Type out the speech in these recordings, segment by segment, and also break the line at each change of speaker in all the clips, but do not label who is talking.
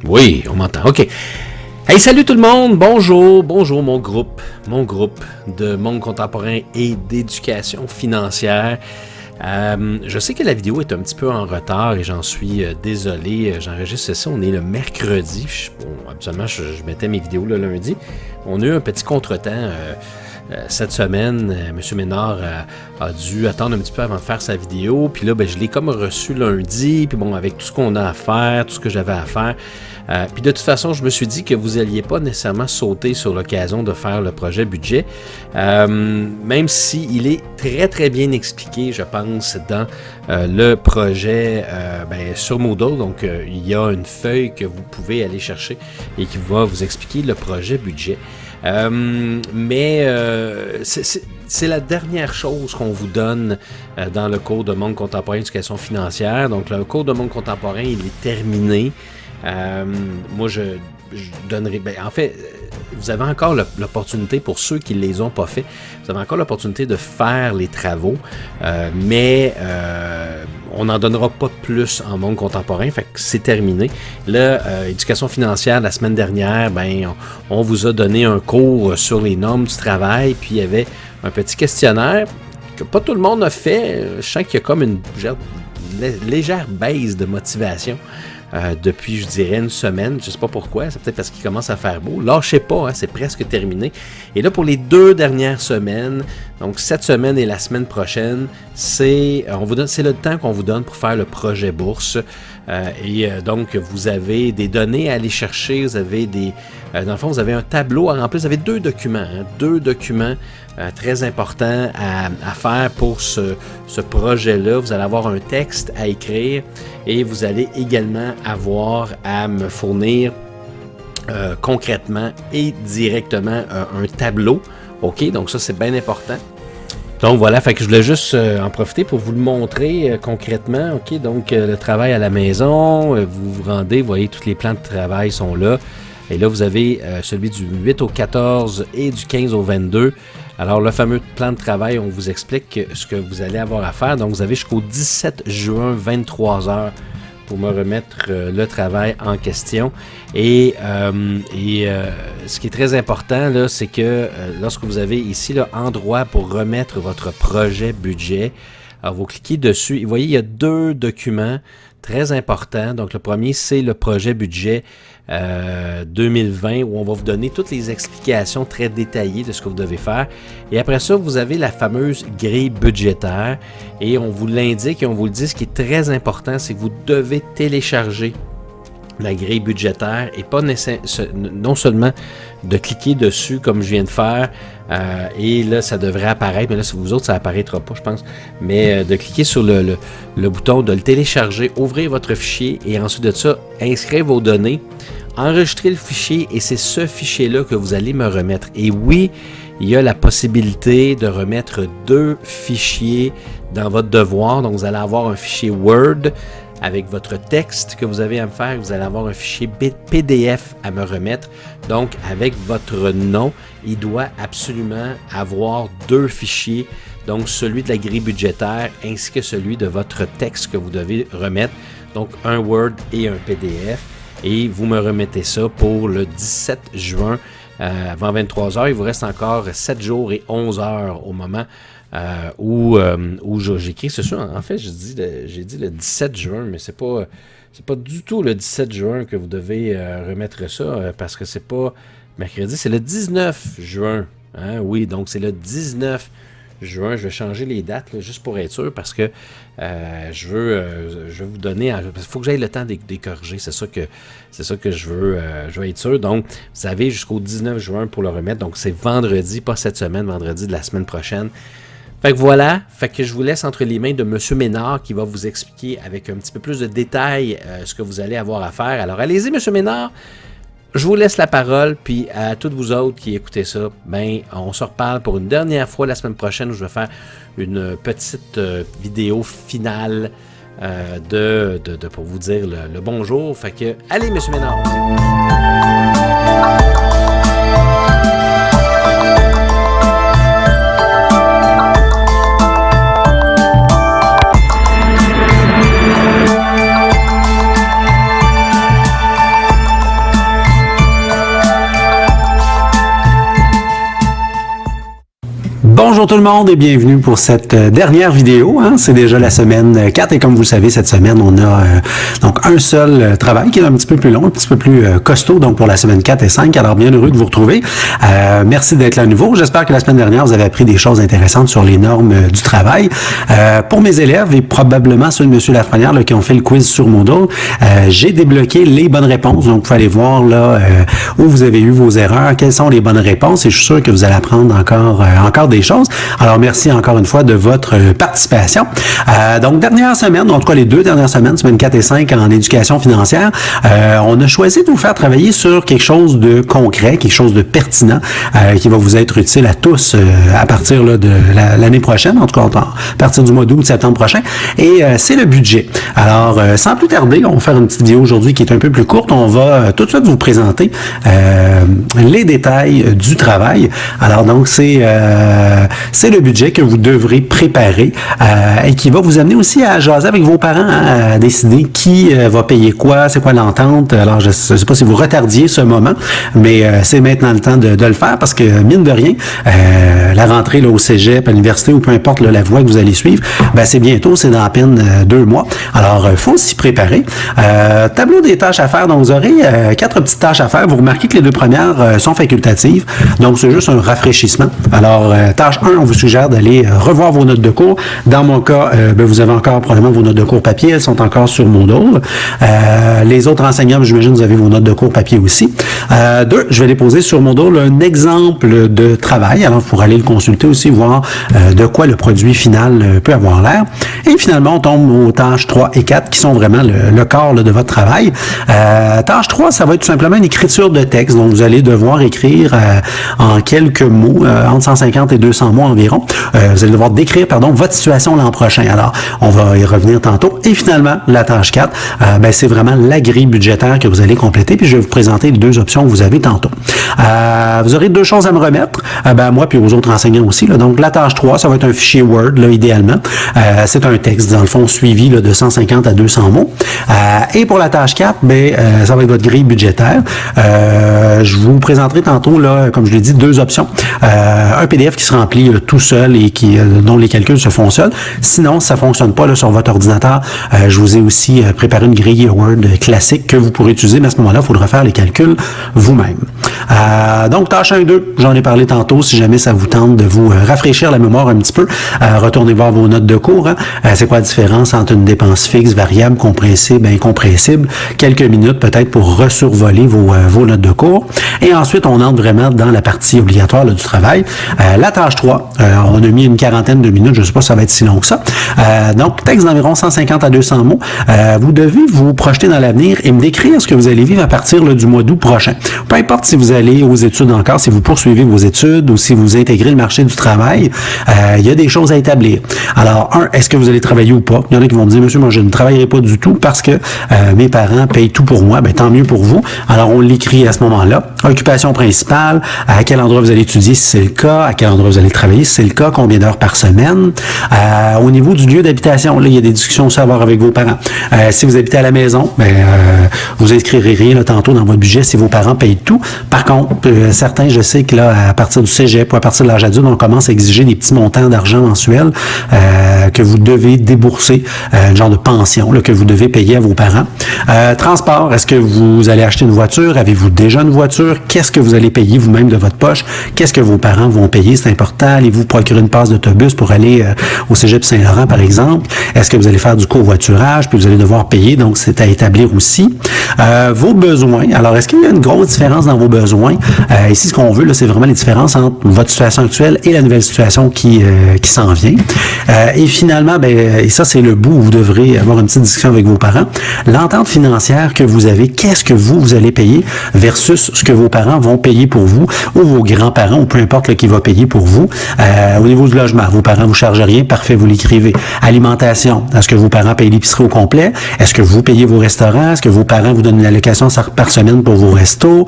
Oui, on m'entend. OK. Hey, salut tout le monde. Bonjour mon groupe de monde contemporain et d'éducation financière. Je sais que la vidéo est un petit peu en retard et j'en suis désolé. J'enregistre ça, on est le mercredi. Habituellement, je mettais mes vidéos le lundi. On a eu un petit contretemps cette semaine. M. Ménard a dû attendre un petit peu avant de faire sa vidéo. Puis là, je l'ai comme reçu lundi. Puis bon, avec tout ce qu'on a à faire, tout ce que j'avais à faire. Puis de toute façon, je me suis dit que vous n'alliez pas nécessairement sauter sur l'occasion de faire le projet budget, même s'il est très très bien expliqué, je pense, dans le projet sur Moodle. Donc, il y a une feuille que vous pouvez aller chercher et qui va vous expliquer le projet budget. C'est la dernière chose qu'on vous donne dans le cours de monde contemporain d'éducation financière. Donc, le cours de monde contemporain, il est terminé. Moi, je donnerai... en fait, vous avez encore l'opportunité, pour ceux qui ne les ont pas fait, vous avez encore l'opportunité de faire les travaux, mais on n'en donnera pas plus en monde contemporain, fait que c'est terminé. Là, éducation financière, la semaine dernière, on vous a donné un cours sur les normes du travail, puis il y avait un petit questionnaire que pas tout le monde a fait. Je sens qu'il y a comme une légère baisse de motivation. Depuis, je dirais, une semaine. Je ne sais pas pourquoi. C'est peut-être parce qu'il commence à faire beau. Lâchez pas, c'est presque terminé. Et là, pour les 2 dernières semaines, donc cette semaine et la semaine prochaine, c'est le temps qu'on vous donne pour faire le projet bourse. Donc, vous avez des données à aller chercher. Vous avez dans le fond, vous avez un tableau à remplir. Vous avez 2 documents. 2 documents très importants à faire pour ce projet-là. Vous allez avoir un texte à écrire et vous allez également avoir à me fournir concrètement et directement un tableau. OK? Donc ça, c'est bien important. Donc voilà, fait que je voulais juste en profiter pour vous le montrer concrètement. OK? Donc le travail à la maison, vous vous rendez, vous voyez, tous les plans de travail sont là. Et là, vous avez celui du 8 au 14 et du 15 au 22. Alors, le fameux plan de travail, on vous explique ce que vous allez avoir à faire. Donc, vous avez jusqu'au 17 juin, 23h, pour me remettre le travail en question. Et ce qui est très important, là, c'est que lorsque vous avez ici l'endroit pour remettre votre projet budget, alors vous cliquez dessus. Et vous voyez, il y a 2 documents très importants. Donc, le premier, c'est le projet budget 2020, où on va vous donner toutes les explications très détaillées de ce que vous devez faire. Et après ça, vous avez la fameuse grille budgétaire et on vous l'indique et on vous le dit. Ce qui est très important, c'est que vous devez télécharger la grille budgétaire et pas non seulement de cliquer dessus comme je viens de faire et là ça devrait apparaître, mais là si vous autres ça apparaîtra pas je pense, mais de cliquer sur le bouton, de le télécharger, ouvrir votre fichier et ensuite de ça inscrire vos données, enregistrer le fichier et c'est ce fichier-là que vous allez me remettre. Et oui, il y a la possibilité de remettre 2 fichiers dans votre devoir, donc vous allez avoir un fichier Word avec votre texte que vous avez à me faire, vous allez avoir un fichier PDF à me remettre. Donc, avec votre nom, il doit absolument avoir 2 fichiers. Donc, celui de la grille budgétaire ainsi que celui de votre texte que vous devez remettre. Donc, un Word et un PDF. Et vous me remettez ça pour le 17 juin avant 23h. Il vous reste encore 7 jours et 11 heures au moment où j'écris. C'est sûr, en fait, j'ai dit le 17 juin, mais c'est pas du tout le 17 juin que vous devez remettre ça, parce que c'est pas mercredi, c'est le 19 juin. Hein? Oui, donc c'est le 19 juin. Je vais changer les dates là, juste pour être sûr, parce que je veux vous donner... Il faut que j'aille le temps de corriger. C'est ça que je veux être sûr. Donc, vous avez jusqu'au 19 juin pour le remettre. Donc, c'est vendredi, pas cette semaine, vendredi de la semaine prochaine. Fait que voilà, fait que je vous laisse entre les mains de M. Ménard qui va vous expliquer avec un petit peu plus de détails ce que vous allez avoir à faire. Alors allez-y, M. Ménard, je vous laisse la parole, puis à toutes vous autres qui écoutez ça, on se reparle pour une dernière fois la semaine prochaine où je vais faire une petite vidéo finale pour vous dire le bonjour. Fait que, allez, M. Ménard!
Bonjour tout le monde et bienvenue pour cette dernière vidéo. C'est déjà la semaine 4 et comme vous le savez, cette semaine, on a donc un seul travail qui est un petit peu plus long, un petit peu plus costaud, donc pour la semaine 4 et 5. Alors bien heureux de vous retrouver. Merci d'être là à nouveau. J'espère que la semaine dernière, vous avez appris des choses intéressantes sur les normes du travail. Pour mes élèves et probablement ceux de M. Lafrenière qui ont fait le quiz sur Moodle, j'ai débloqué les bonnes réponses. Donc, vous pouvez aller voir là où vous avez eu vos erreurs, quelles sont les bonnes réponses et je suis sûr que vous allez apprendre encore des choses. Alors, merci encore une fois de votre participation. Donc, dernière semaine, en tout cas les 2 dernières semaines, semaine 4 et 5 en éducation financière, on a choisi de vous faire travailler sur quelque chose de concret, quelque chose de pertinent qui va vous être utile à tous à partir là, de l'année prochaine, en tout cas à partir du mois d'août, septembre prochain, et c'est le budget. Alors, sans plus tarder, on va faire une petite vidéo aujourd'hui qui est un peu plus courte. On va tout de suite vous présenter les détails du travail. Alors, donc, c'est le budget que vous devrez préparer et qui va vous amener aussi à jaser avec vos parents, à décider qui va payer quoi, c'est quoi l'entente. Alors, je ne sais pas si vous retardiez ce moment, mais c'est maintenant le temps de le faire parce que, mine de rien, la rentrée là, au cégep, à l'université ou peu importe là, la voie que vous allez suivre, ben, c'est bientôt, c'est dans à peine 2 mois. Alors, il faut s'y préparer. Tableau des tâches à faire. Donc, vous aurez 4 petites tâches à faire. Vous remarquez que les 2 premières sont facultatives. Donc, c'est juste un rafraîchissement. Alors, tâche 1, on vous suggère d'aller revoir vos notes de cours. Dans mon cas, ben, vous avez encore probablement vos notes de cours papier. Elles sont encore sur Moodle. Les autres enseignants, j'imagine, vous avez vos notes de cours papier aussi. 2, je vais les poser sur Moodle un exemple de travail. Alors, pour aller le consulter aussi, voir de quoi le produit final peut avoir l'air. Et finalement, on tombe aux tâches 3 et 4 qui sont vraiment le corps là, de votre travail. Tâche 3, ça va être tout simplement une écriture de texte. Donc, vous allez devoir écrire en quelques mots, entre 150 et 200 mots environ. Vous allez devoir décrire, votre situation l'an prochain. Alors, on va y revenir tantôt. Et finalement, la tâche 4, ben, c'est vraiment la grille budgétaire que vous allez compléter. Puis, je vais vous présenter les 2 options que vous avez tantôt. Vous aurez 2 choses à me remettre, ben, moi puis aux autres enseignants aussi. Là. Donc, la tâche 3, ça va être un fichier Word, là, idéalement. C'est un texte, dans le fond, suivi là, de 150 à 200 mots. Et pour la tâche 4, ben, ça va être votre grille budgétaire. Je vous présenterai tantôt, là, comme je l'ai dit, 2 options. Un PDF qui se remplit là, tout seul et dont les calculs se font seuls. Sinon, si ça ne fonctionne pas là, sur votre ordinateur, je vous ai aussi préparé une grille Word classique que vous pourrez utiliser, mais à ce moment-là, il faudra faire les calculs vous-même. Donc, tâche 1 et 2, j'en ai parlé tantôt. Si jamais ça vous tente de vous rafraîchir la mémoire un petit peu, retournez voir vos notes de cours. C'est quoi la différence entre une dépense fixe, variable, compressible, incompressible? Quelques minutes peut-être pour resurvoler vos notes de cours. Et ensuite, on entre vraiment dans la partie obligatoire là, du travail. La tâche 3, on a mis une quarantaine de minutes. Je ne sais pas si ça va être si long que ça. Donc, texte d'environ 150 à 200 mots. Vous devez vous projeter dans l'avenir et me décrire ce que vous allez vivre à partir là, du mois d'août prochain. Peu importe si vous allez aux études encore, si vous poursuivez vos études ou si vous intégrez le marché du travail, il y a des choses à établir. Alors, est-ce que vous allez travailler ou pas? Il y en a qui vont me dire, monsieur, moi, je ne travaillerai pas du tout parce que mes parents payent tout pour moi. Ben, tant mieux pour vous. Alors, on l'écrit à ce moment-là. Occupation principale, à quel endroit vous allez étudier si c'est le cas, à quel endroit vous allez travailler si c'est le cas, combien d'heures par semaine. Au niveau du lieu d'habitation, là, il y a des discussions aussi à avoir avec vos parents. Si vous habitez à la maison, ben, vous inscrirez rien là, tantôt dans votre budget si vos parents payent tout. Par contre, certains, je sais que là, à partir du cégep ou à partir de l'âge adulte, on commence à exiger des petits montants d'argent mensuels que vous devez débourser, un genre de pension là, que vous devez payer à vos parents. Transport, est-ce que vous allez acheter une voiture? Avez-vous déjà une voiture? Qu'est-ce que vous allez payer vous-même de votre poche? Qu'est-ce que vos parents vont payer? C'est important. Allez-vous procurer une passe d'autobus pour aller au cégep Saint-Laurent, par exemple? Est-ce que vous allez faire du covoiturage? Puis vous allez devoir payer, donc c'est à établir aussi. Vos besoins. Alors, est-ce qu'il y a une grosse différence dans vos besoins? Ici, ce qu'on veut, là, c'est vraiment les différences entre votre situation actuelle et la nouvelle situation qui s'en vient. Et finalement, ben, et ça, c'est le bout où vous devrez avoir une petite discussion avec vos parents. L'entente financière que vous avez, qu'est-ce que vous allez payer versus ce que vos parents vont payer pour vous ou vos grands-parents ou peu importe là, qui va payer pour vous. Au niveau du logement, vos parents vous chargent rien, parfait, vous l'écrivez. Alimentation, est-ce que vos parents payent l'épicerie au complet? Est-ce que vous payez vos restaurants? Est-ce que vos parents vous donnent une allocation par semaine pour vos restos?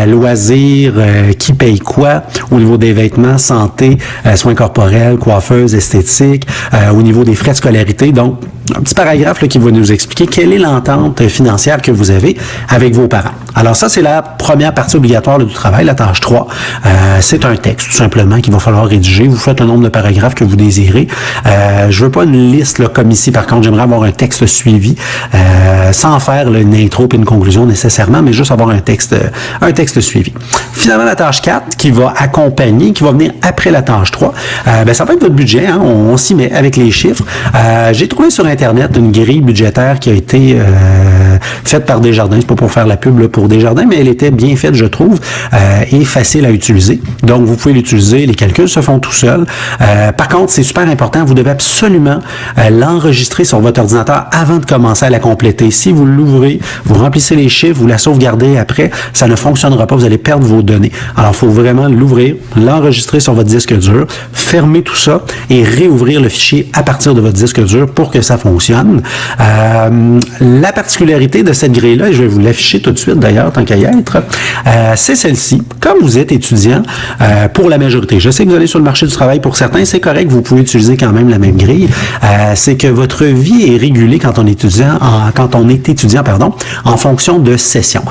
Loisirs, qui paye quoi? Au niveau des vêtements, santé, soins corporels, coiffeuse, esthétique, au niveau des frais de scolarité. Donc, un petit paragraphe là, qui va nous expliquer quelle est l'entente financière que vous avez avec vos parents. Alors ça, c'est la première partie obligatoire du travail, la tâche 3. C'est un texte, tout simplement, qu'il va falloir rédiger. Vous faites le nombre de paragraphes que vous désirez. Je veux pas une liste là, comme ici. Par contre, j'aimerais avoir un texte suivi, sans faire là, une intro et une conclusion nécessairement, mais juste avoir un texte suivi. Finalement, la tâche 4 qui va accompagner, qui va venir après la tâche 3, ça va être votre budget. Hein, on s'y met avec les chiffres. J'ai trouvé sur Internet une grille budgétaire qui a été faite par Desjardins. C'est pas pour faire la pub là, pour Desjardins, mais elle était bien faite, je trouve, et facile à utiliser. Donc, vous pouvez l'utiliser. Les calculs se font tout seuls. Par contre, c'est super important. Vous devez absolument l'enregistrer sur votre ordinateur avant de commencer à la compléter. Si vous l'ouvrez, vous remplissez les chiffres, vous la sauvegardez après, ça ne fonctionnera pas. Vous allez perdre vos données. Alors, il faut vraiment l'ouvrir, l'enregistrer sur votre disque dur, fermer tout ça et réouvrir le fichier à partir de votre disque dur pour que ça fonctionne. La particularité de cette grille-là, et je vais vous l'afficher tout de suite d'ailleurs, tant qu'à y être, c'est celle-ci. Comme vous êtes étudiant, pour la majorité, je sais que vous allez sur le marché du travail, pour certains, c'est correct, vous pouvez utiliser quand même la même grille, c'est que votre vie est régulée quand on est étudiant, en fonction de sessions.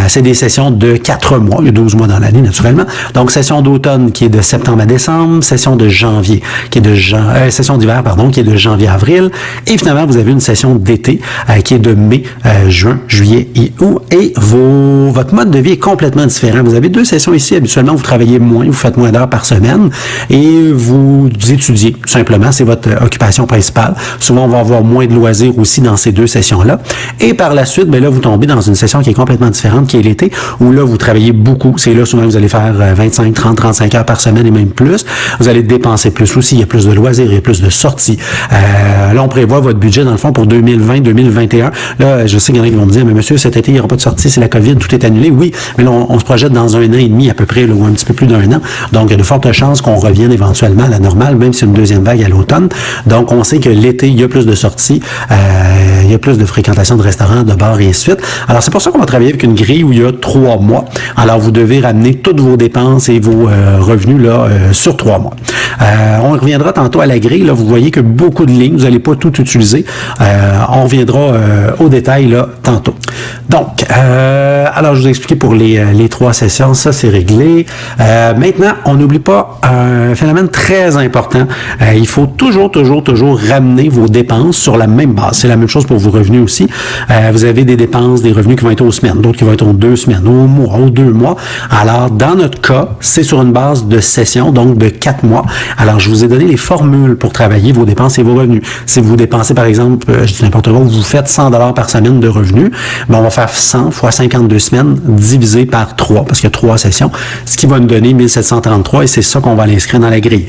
C'est des sessions de 4 mois, il y a 12 mois dans l'année naturellement. Donc, session d'automne qui est de septembre à décembre, session de janvier, session d'hiver, qui est de janvier à avril, et finalement, vous avez une session d'été qui est de mai, juin, juillet et août, et votre mode de vie est complètement différent. Vous avez 2 sessions ici, habituellement, vous travaillez moins, vous faites moins d'heures par semaine, et vous étudiez, tout simplement, c'est votre occupation principale. Souvent, on va avoir moins de loisirs aussi dans ces 2 sessions-là, et par la suite, là, vous tombez dans une session qui est complètement différente, qui est l'été, où là, vous travaillez beaucoup. C'est là, souvent, vous allez faire 25, 30, 35 heures par semaine et même plus. Vous allez dépenser plus aussi. Il y a plus de loisirs, il y a plus de sorties. Là, on prévoit votre budget, dans le fond, pour 2020, 2021. Là, je sais qu'il y en a qui vont me dire, mais monsieur, cet été, il n'y aura pas de sortie, c'est la COVID, tout est annulé. Oui, mais là, on se projette dans 1 an et demi à peu près, là, ou un petit peu plus d'1 an. Donc, il y a de fortes chances qu'on revienne éventuellement à la normale, même si une deuxième vague à l'automne. Donc, on sait que l'été, il y a plus de sorties, il y a plus de fréquentation de restaurants, de bars et ainsi de suite. Alors, c'est pour ça qu'on va travailler avec une grille où il y a 3 mois. Alors, vous devez ramener toutes vos dépenses et vos revenus là sur 3 mois. On reviendra tantôt à la grille. Là, vous voyez que beaucoup de lignes, vous n'allez pas tout utiliser. On reviendra au détail là tantôt. Donc, alors je vous ai expliqué pour les 3 sessions, ça c'est réglé. Maintenant, on n'oublie pas un phénomène très important. Il faut toujours ramener vos dépenses sur la même base. C'est la même chose pour vos revenus aussi. Vous avez des dépenses, des revenus qui vont être aux semaines, d'autres qui vont être aux 2 semaines, aux mois, aux 2 mois. Alors, dans notre cas, c'est sur une base de session, donc de 4 mois. Alors, je vous ai donné les formules pour travailler vos dépenses et vos revenus. Si vous dépensez, par exemple, je dis n'importe quoi, vous faites 100 $ par semaine de revenus, on va faire 100 fois 52 semaines divisé par 3, parce qu'il y a 3 sessions, ce qui va nous donner 1733, et c'est ça qu'on va l'inscrire dans la grille.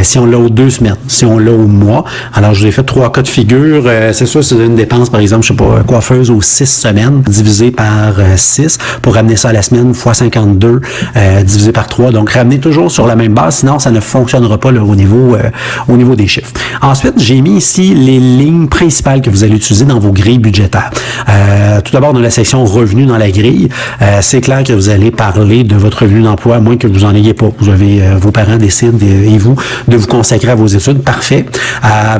Si on l'a aux 2 semaines, si on l'a au mois, alors je vous ai fait 3 cas de figure. C'est sûr, c'est une dépense, par exemple, je sais pas, coiffeuse aux 6 semaines, divisé par 6, pour ramener ça à la semaine, fois 52, divisé par 3. Donc, ramenez toujours sur la même base, sinon ça ne fonctionnera pas là, au niveau des chiffres. Ensuite, j'ai mis ici les lignes principales que vous allez utiliser dans vos grilles budgétaires. Tout d'abord, dans la section revenus dans la grille, c'est clair que vous allez parler de votre revenu d'emploi, à moins que vous en ayez pas. Vous avez, vos parents décident, et vous, de vous consacrer à vos études. Parfait.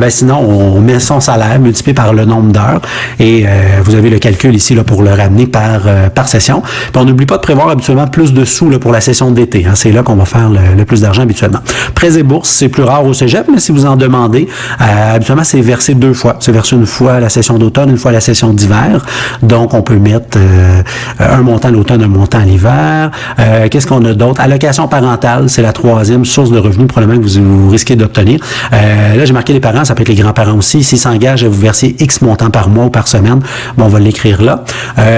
Sinon, on met son salaire multiplié par le nombre d'heures, et vous avez le calcul ici là, pour le ramener par session. Puis on n'oublie pas de prévoir habituellement plus de sous là, pour la session d'été. Hein. C'est là qu'on va faire le plus d'argent habituellement. Prêts et bourses, c'est plus rare au cégep, mais si vous en demandez, habituellement, c'est versé 2 fois. C'est versé une fois à la session d'automne, une fois à la session d'hiver. Donc, on peut mettre un montant à l'automne, un montant à l'hiver. Qu'est-ce qu'on a d'autre? Allocation parentale, c'est la 3e source de revenus probablement que vous risquez d'obtenir. Là, j'ai marqué les parents, ça peut être les grands-parents aussi. S'ils s'engagent à vous verser X montant par mois ou par semaine, on va l'écrire là.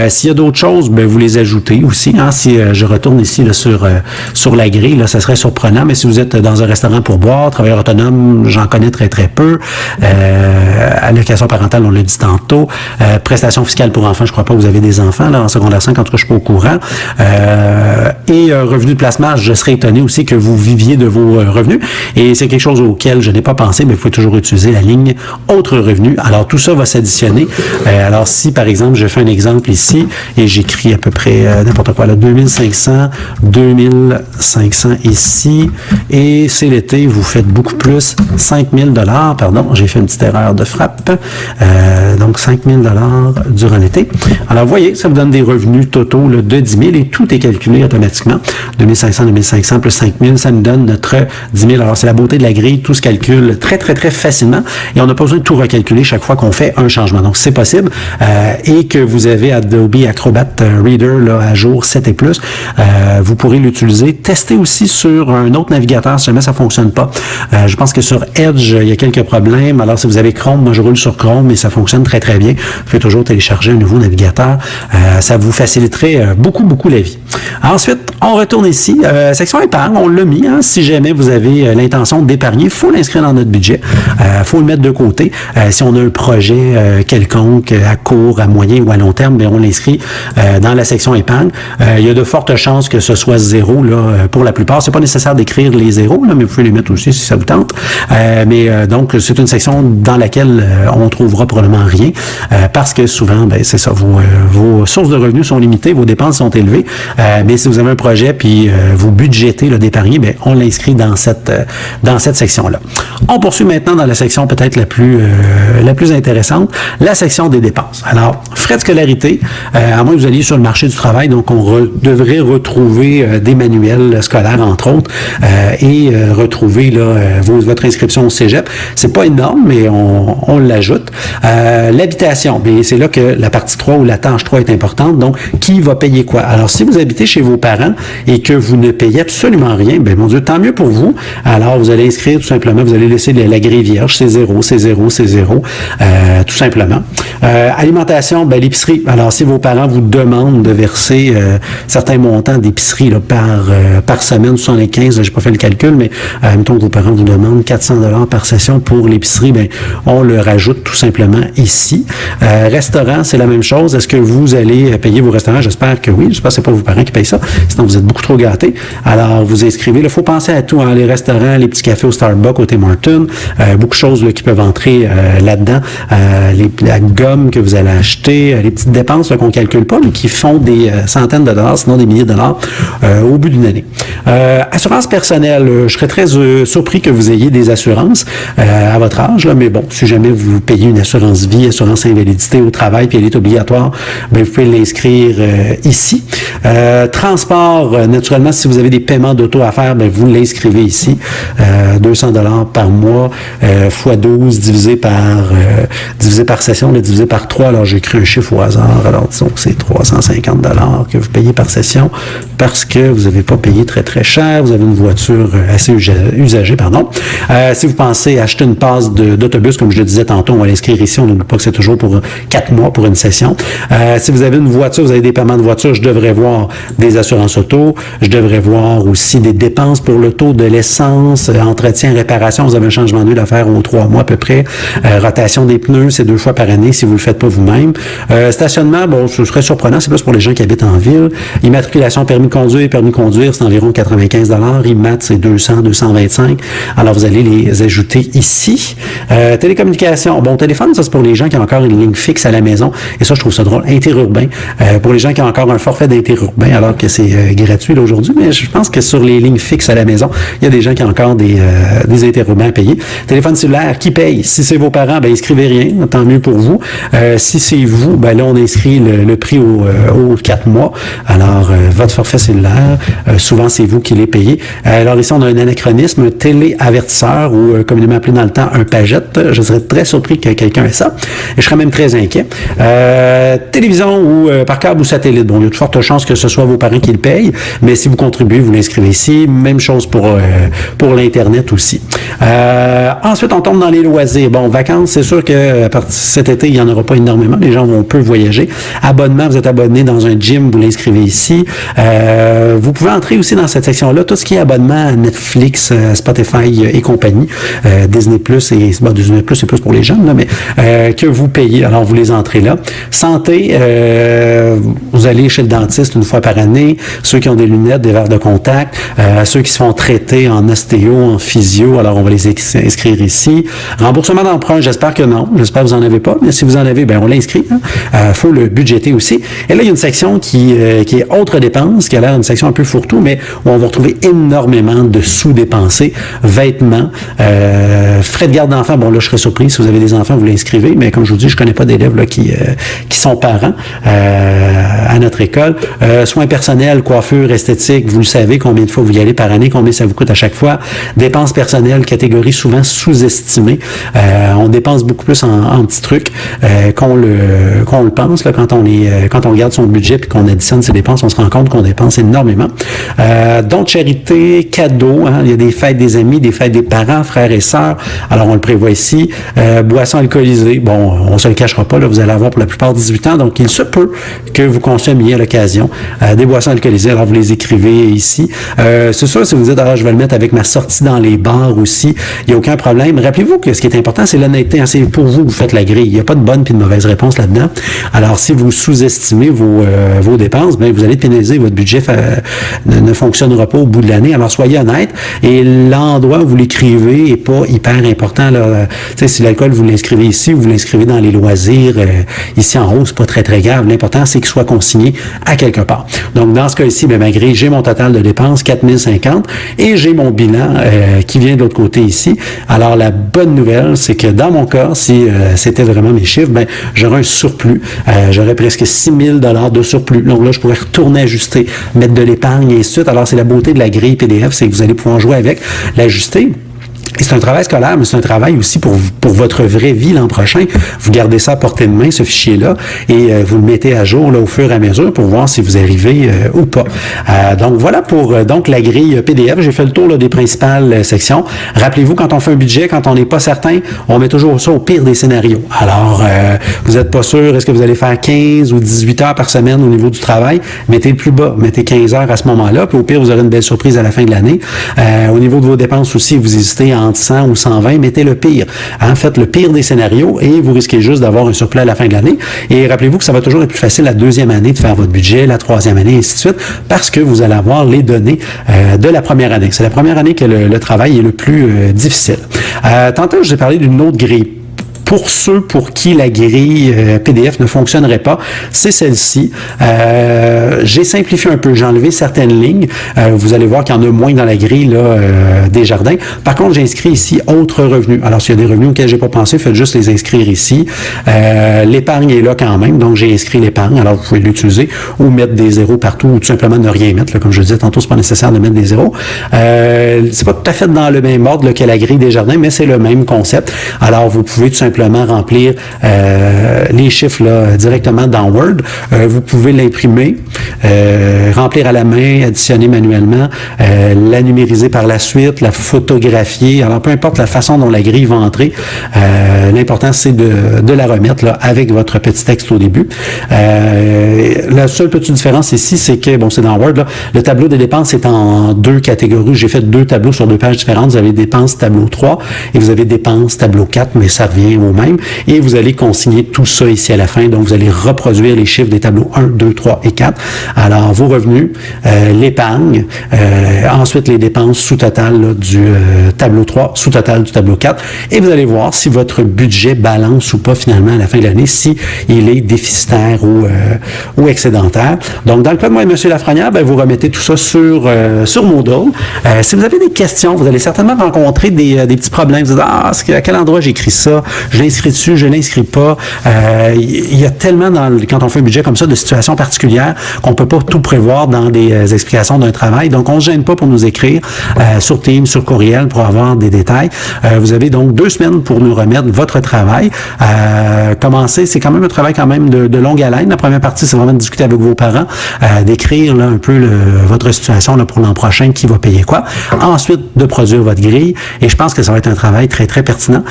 S'il y a d'autres choses, vous les ajoutez aussi. Hein. Si je retourne ici là, sur la grille, là, ça serait surprenant, mais si vous êtes dans un restaurant pour boire, travailleur autonome, j'en connais très peu. Allocation parentale, on l'a dit tantôt. Prestations fiscales pour enfants, je crois pas que vous vous avez des enfants là, en secondaire 5, en tout cas, je suis pas au courant. Et revenu de placement, je serais étonné aussi que vous viviez de vos revenus. Et c'est quelque chose auquel je n'ai pas pensé, mais vous pouvez toujours utiliser la ligne autres revenus. Alors, tout ça va s'additionner. Alors, si, par exemple, je fais un exemple ici et j'écris à peu près n'importe quoi, là, 2500 ici, et c'est l'été, vous faites beaucoup plus, 5000 $, pardon, j'ai fait une petite erreur de frappe, donc 5000 $ durant l'été. Alors, vous voyez, ça vous donne des revenus totaux là, de 10 000 et tout est calculé automatiquement. 2500 plus 5000, ça nous donne notre 10 000. Alors, c'est la beauté de la grille, tout se calcule très, très, très facilement et on n'a pas besoin de tout recalculer chaque fois qu'on fait un changement. Donc, c'est possible et que vous avez Adobe Acrobat Reader là, à jour 7 et plus, vous pourrez l'utiliser. Testez aussi sur un autre navigateur si jamais ça ne fonctionne pas. Je pense que sur Edge, il y a quelques problèmes. Alors, si vous avez Chrome, moi je roule sur Chrome, mais ça fonctionne très, très bien. Vous pouvez toujours télécharger un nouveau navigateur. Ça vous faciliterait beaucoup, beaucoup la vie. Ensuite, on retourne ici. Section épargne, on l'a mis. Hein, si jamais vous avez l'intention d'épargner, il faut l'inscrire dans notre budget. Il faut le mettre de côté. Si on a un projet quelconque à court, à moyen ou à long terme, bien, on l'inscrit dans la section épargne. Il y a de fortes chances que ce soit zéro là, pour la plupart. C'est pas nécessaire d'écrire les zéros, là, mais vous pouvez les mettre aussi si ça vous tente. Donc, c'est une section dans laquelle on trouvera probablement rien parce que souvent, ben, c'est ça, vos sources de revenus sont limitées, vos dépenses sont élevées. Mais si vous avez un projet puis vous budgétez d'épargner, bien, on l'inscrit dans cette section-là. On poursuit maintenant dans la section peut-être la plus intéressante, la section des dépenses. Alors, frais de scolarité, à moins que vous alliez sur le marché du travail, donc on devrait retrouver des manuels scolaires, entre autres, et retrouver là, votre inscription au cégep. C'est pas énorme, mais on l'ajoute. L'habitation, bien, c'est là que la partie 3 ou la tâche 3 est importante. Donc, qui va payer quoi? Alors, si vous habitez chez vos parents et que vous ne payez absolument rien, bien, mon Dieu, tant mieux pour vous. Alors, vous allez inscrire tout simplement, vous allez laisser la grille vierge, c'est 0, tout simplement. Alimentation, bien, l'épicerie. Alors, si vos parents vous demandent de verser certains montants d'épicerie là, par semaine, 75, je n'ai pas fait le calcul, mais mettons que vos parents vous demandent 400 $ par session pour l'épicerie, bien, on le rajoute tout simplement ici. Restaurant, c'est la même chose. Est-ce que vous allez payer vos restaurants? J'espère que oui. J'espère que ce n'est pas vos parents qui payent ça. Sinon, vous êtes beaucoup trop gâtés. Alors, vous inscrivez. Il faut penser à tout. Hein, les restaurants, les petits cafés au Starbucks, au Tim Hortons, beaucoup de choses là, qui peuvent entrer là-dedans. La gomme que vous allez acheter, les petites dépenses là, qu'on ne calcule pas, mais qui font des centaines de dollars, sinon des milliers de dollars au bout d'une année. Assurance personnelle. Je serais très surpris que vous ayez des assurances à votre âge, là, mais bon, si jamais vous payez une assurance vie, assurance invalidité au travail, puis elle est obligatoire, bien, vous pouvez l'inscrire ici. Transport, naturellement, si vous avez des paiements d'auto à faire, bien, vous l'inscrivez ici. 200 $ par mois, fois 12, divisé par session, divisé par 3. Alors, j'ai écrit un chiffre au hasard. Alors, disons que c'est 350 $ que vous payez par session parce que vous n'avez pas payé très, très cher. Vous avez une voiture assez usagée, pardon. Si vous pensez acheter une passe d'autobus, comme je le disais tantôt, on va l'inscrire ici. On n'oublie pas que c'est toujours pour 4 mois pour une session. Si vous avez une voiture, vous avez des paiements de voiture, je devrais voir des assurances auto. Je devrais voir aussi des dépenses pour l'auto, de l'essence, entretien, réparation. Vous avez un changement d'huile à faire aux 3 mois à peu près. Rotation des pneus, c'est 2 fois par année si vous ne le faites pas vous-même. Stationnement, bon, ce serait surprenant, c'est plus pour les gens qui habitent en ville. Immatriculation, permis de conduire, c'est environ 95 $. IMAT, c'est 200, 225. Alors, vous allez les ajouter ici. Télécommunication, bon, téléphone, ça c'est pour les gens qui ont encore une ligne fixe à la maison. Et ça, je trouve ça drôle. Interurbain, pour les gens qui ont encore un forfait d'interurbain, alors que c'est gratuit là, aujourd'hui, mais je pense que sur les lignes fixes à la maison, il y a des gens qui ont encore des interurbains à payer. Téléphone cellulaire, qui paye? Si c'est vos parents, ben inscrivez rien, tant mieux pour vous. Si c'est vous, ben là, on inscrit le prix aux 4 mois. Alors, votre forfait cellulaire, souvent, c'est vous qui les payez. Alors ici, on a un anachronisme, un téléavertisseur, ou communément appelé dans le temps un pagette. Je serais très surpris que quelqu'un ait ça. Et je serais même très inquiet. Télévision ou par câble ou satellite. Bon, il y a de fortes chances que ce soit vos parents qui le payent. paye, mais si vous contribuez, vous l'inscrivez ici. Même chose pour l'Internet aussi. Ensuite, on tombe dans les loisirs. Bon, vacances, c'est sûr que à partir cet été, il n'y en aura pas énormément. Les gens vont peu voyager. Abonnement, vous êtes abonné dans un gym, vous l'inscrivez ici. Vous pouvez entrer aussi dans cette section-là tout ce qui est abonnement à Netflix, Spotify et compagnie, Disney+, Disney+, c'est plus pour les jeunes, là, mais que vous payez. Alors, vous les entrez là. Santé, vous allez chez le dentiste une fois par année. Ceux qui ont des lunettes, des verres de contact, ceux qui se font traiter en ostéo, en physio, alors on va les inscrire ici. Remboursement d'emprunt, j'espère que non. J'espère que vous n'en avez pas, mais si vous en avez, ben on l'inscrit. Faut le budgéter aussi. Et là, il y a une section qui est autres dépenses, qui a l'air une section un peu fourre-tout, mais où on va retrouver énormément de sous-dépensés, vêtements, frais de garde d'enfants. Bon, là, je serais surpris. Si vous avez des enfants, vous l'inscrivez, mais comme je vous dis, je connais pas d'élèves là, qui sont parents à notre école. Soins personnels, coiffure, esthétique, vous le savez, combien de fois vous y allez par année, combien ça vous coûte à chaque fois. Dépenses personnelles, catégorie souvent sous-estimée. On dépense beaucoup plus en petits trucs qu'on le pense. Là, quand on regarde son budget et qu'on additionne ses dépenses, on se rend compte qu'on dépense énormément. Dons de charité, cadeaux, il y a des fêtes des amis, des fêtes des parents, frères et sœurs. Alors, on le prévoit ici. Boissons alcoolisées, bon, on se le cachera pas, là, vous allez avoir pour la plupart 18 ans, donc il se peut que vous consommiez à l'occasion des boissons alcoolisées, alors vous les écrivez ici. C'est sûr, si vous dites, je vais le mettre avec ma sortie dans les bars aussi, il n'y a aucun problème. Rappelez-vous que ce qui est important, c'est l'honnêteté. C'est pour vous que vous faites la grille. Il n'y a pas de bonne et de mauvaise réponse là-dedans. Alors, si vous sous-estimez vos dépenses, bien, vous allez pénaliser. Votre budget ne fonctionnera pas au bout de l'année. Alors, soyez honnête. Et l'endroit où vous l'écrivez n'est pas hyper important. Là. Si l'alcool, vous l'inscrivez ici, vous l'inscrivez dans les loisirs, ici en haut, c'est pas très, très grave. L'important, c'est qu'il soit consigné à quelque part. Donc, dans ce cas-ci, ma grille, j'ai mon total de dépenses, 4050, et j'ai mon bilan qui vient de l'autre côté ici. Alors, la bonne nouvelle, c'est que dans mon cas, si c'était vraiment mes chiffres, ben, j'aurais un surplus. J'aurais presque 6 000 $ de surplus. Donc là, je pourrais retourner ajuster, mettre de l'épargne et ainsi de suite. Alors, c'est la beauté de la grille PDF, c'est que vous allez pouvoir jouer avec, l'ajuster. Et c'est un travail scolaire, mais c'est un travail aussi pour votre vraie vie l'an prochain. Vous gardez ça à portée de main, ce fichier-là, et vous le mettez à jour là, au fur et à mesure pour voir si vous arrivez ou pas. Donc voilà pour donc la grille PDF. J'ai fait le tour là, des principales sections. Rappelez-vous, quand on fait un budget, quand on n'est pas certain, on met toujours ça au pire des scénarios. Alors, vous n'êtes pas sûr, est-ce que vous allez faire 15 ou 18 heures par semaine au niveau du travail? Mettez le plus bas, mettez 15 heures à ce moment-là, puis au pire, vous aurez une belle surprise à la fin de l'année. Au niveau de vos dépenses aussi, vous hésitez entre 100 ou 120, mettez le pire. Faites le pire des scénarios et vous risquez juste d'avoir un surplus à la fin de l'année. Et rappelez-vous que ça va toujours être plus facile la deuxième année de faire votre budget, la troisième année, et ainsi de suite, parce que vous allez avoir les données de la première année. C'est la première année que le travail est le plus difficile. Tantôt, je vous ai parlé d'une autre grille. Pour ceux pour qui la grille PDF ne fonctionnerait pas, c'est celle-ci. J'ai simplifié un peu, j'ai enlevé certaines lignes. Vous allez voir qu'il y en a moins dans la grille là, des jardins. Par contre, j'ai inscrit ici « Autres revenus ». Alors, s'il y a des revenus auxquels j'ai pas pensé, faites juste les inscrire ici. L'épargne est là quand même, donc j'ai inscrit l'épargne. Alors, vous pouvez l'utiliser ou mettre des zéros partout ou tout simplement ne rien mettre. Là, comme je disais tantôt, c'est pas nécessaire de mettre des zéros. C'est pas tout à fait dans le même ordre là, que la grille des jardins, mais c'est le même concept. Alors, vous pouvez tout simplement remplir les chiffres là, directement dans Word. Vous pouvez l'imprimer, remplir à la main, additionner manuellement, la numériser par la suite, la photographier. Alors, peu importe la façon dont la grille va entrer, l'important, c'est de la remettre là, avec votre petit texte au début. La seule petite différence ici, c'est que, bon, c'est dans Word, là, le tableau des dépenses est en deux catégories. J'ai fait deux tableaux sur deux pages différentes. Vous avez dépenses tableau 3 et vous avez dépenses tableau 4, mais ça revient au même. Et vous allez consigner tout ça ici à la fin. Donc, vous allez reproduire les chiffres des tableaux 1, 2, 3 et 4. Alors, vos revenus, l'épargne, ensuite les dépenses sous-total là, du tableau 3, sous-total du tableau 4. Et vous allez voir si votre budget balance ou pas finalement à la fin de l'année, si il est déficitaire ou excédentaire. Donc, dans le cas de moi et M. Lafrenière, ben, vous remettez tout ça sur Moodle. Si vous avez des questions, vous allez certainement rencontrer des petits problèmes. Vous dites, à quel endroit j'écris ça? Je l'inscris dessus, je l'inscris pas. Il y a tellement, quand on fait un budget comme ça, de situations particulières on peut pas tout prévoir dans des explications d'un travail. Donc, on se gêne pas pour nous écrire sur Teams, sur courriel pour avoir des détails. Vous avez donc 2 semaines pour nous remettre votre travail. Commencer, c'est quand même un travail quand même de longue haleine. La première partie, c'est vraiment de discuter avec vos parents, d'écrire là, un peu votre situation là, pour l'an prochain, qui va payer quoi. Ensuite, de produire votre grille. Et je pense que ça va être un travail très, très pertinent.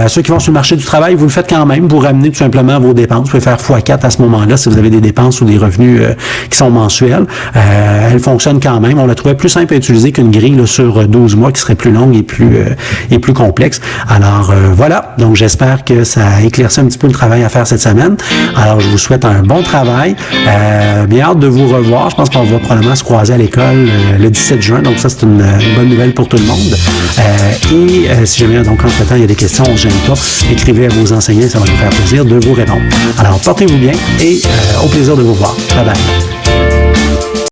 Ceux qui vont sur le marché du travail, vous le faites quand même. Vous ramenez tout simplement vos dépenses. Vous pouvez faire x4 à ce moment-là si vous avez des dépenses ou des revenus qui sont mensuels. Elle fonctionne quand même. On la trouvait plus simple à utiliser qu'une grille là, sur 12 mois qui serait plus longue et plus complexe. Alors, voilà. Donc, j'espère que ça a éclairci un petit peu le travail à faire cette semaine. Alors, je vous souhaite un bon travail. Bien hâte de vous revoir. Je pense qu'on va probablement se croiser à l'école le 17 juin. Donc, ça, c'est une bonne nouvelle pour tout le monde. Si jamais, donc, entre-temps, il y a des questions, on ne gêne pas. Écrivez à vos enseignants, ça va nous faire plaisir de vous répondre. Alors, portez-vous bien et au plaisir de vous voir. Bye bye.